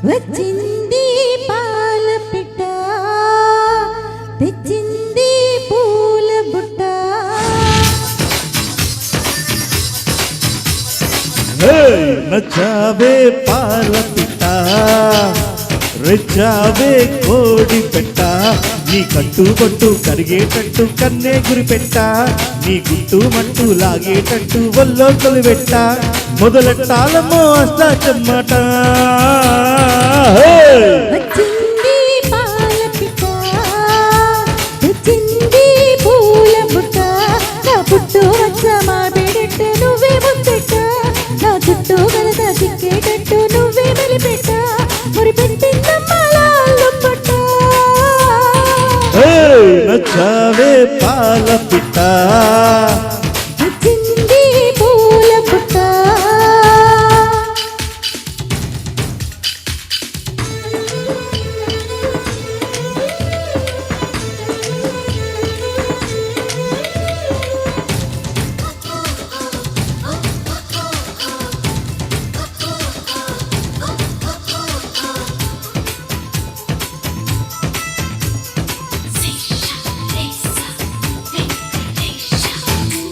వచ్చింది పాల పిట్ట తెచ్చింది పూల బుట్ట నచ్చావే పాల పిట్ట రెచ్చావే కోడి పెట్ట నీ కట్టు బొట్టు కరిగేటట్టు కన్నే గురి పెట్ట నీ గుట్టు మట్టు లాగేటట్టు వల్లో కొలివెట్ట మొదలెట్టాలమ్మో అష్టా చెమ్మట. వచ్చింది పాల పిట్ట తెచ్చింది పూల బుట్ట నా పుట్టు వచ్చ మా బెడెట్టు నువ్వే ముద్దెట్ట నా చుట్టూ గలద చిక్కేటట్టు నువ్వే మెలిపెట్ట మురి పెట్టిందమ్మాలు పట్ట. నచ్చావే పాల పిట్ట తెచ్చింది పూల బుట్ట.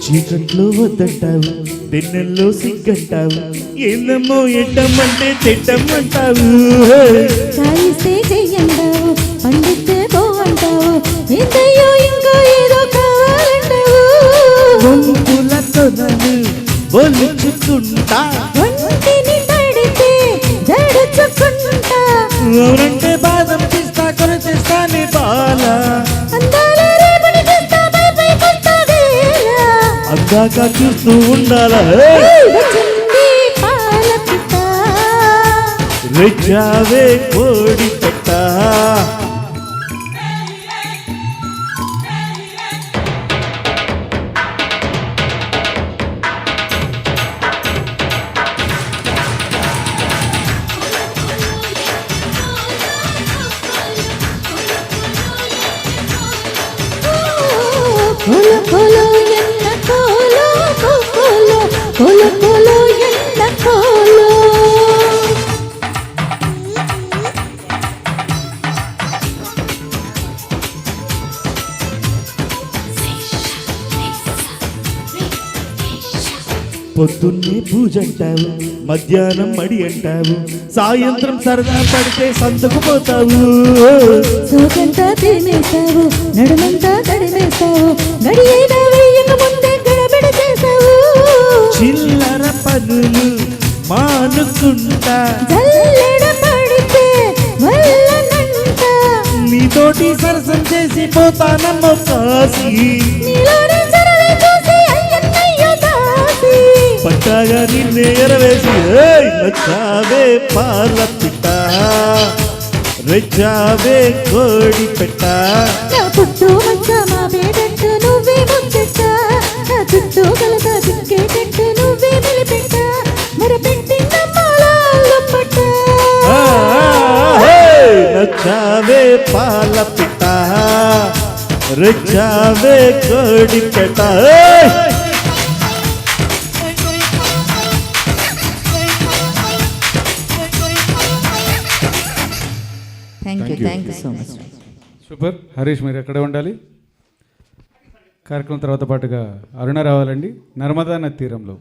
చీకట్లో వద్దంటావు వెన్నెల్లో సిగ్గంటావు ఏందమ్మో ఎడ్డమ్మంటే తిట్టమ్మంటావు. కాలిస్తే చెయ్యంటావు పండిస్తే పో అంటావు ఏంటయ్యో ఇంకో ఏదో కావాలంటావు. వంపులతో నన్ను ఒలుచుకుంటా ఒంటిని తడితే జడుచుకుంటా అవునంటే బాదం తీస్తా కొనచేస్తానే బాల అందాల రేపుని చూస్తా పై కొత్త వేళ అందాక చూస్తూ ఉండాలా. వచ్చింది పాల పిట్ట రెచ్చావే కోడి పెట్ట కోలో కోలో ఎన్న కోలో కోలో కోలో కోలో ఎన్న కోలో. పొద్దున్నే పూజ అంటావు మధ్యాహ్నం మడి అంటావు సాయంత్రం సరదా పడితే సంతకు పోతావు. సోకంతా తినేసావు నడుమంతా తడివేసావు గడియైనా వెయ్యక ముందే గడబిడ చేసావు. చిల్లర పనులు మానుకుంటా జల్లెడ పడితే వల్లనంట నీతోటి సరసం చేసి పోతానమ్మో కాసి నీలోని చరలే చూసి అయ్యన్నయ్యో దాసి పట్టాగా నిన్నే ఎరవేసి నచ్చావే పాల పిట్ట రెచ్చావే కోడి పెట్ట నా పుట్టు మంచ మా బేడట్టు నువ్వే ముద్దెట్ట నా చుట్టూ గలత చిక్కేటట్టు నువ్వే మెలిపెట్ట మరి పెట్టిందమ్మాలు పట్ట. నచ్చావే పాల పిట్ట రెచ్చావే కోడి పెట్ట. Thank you so much. Super. Harish మీరు ఎక్కడ ఉండాలి? కార్యక్రమం తర్వాత పాటుగా అరుణ రావాలండి నర్మదా నది తీరంలో.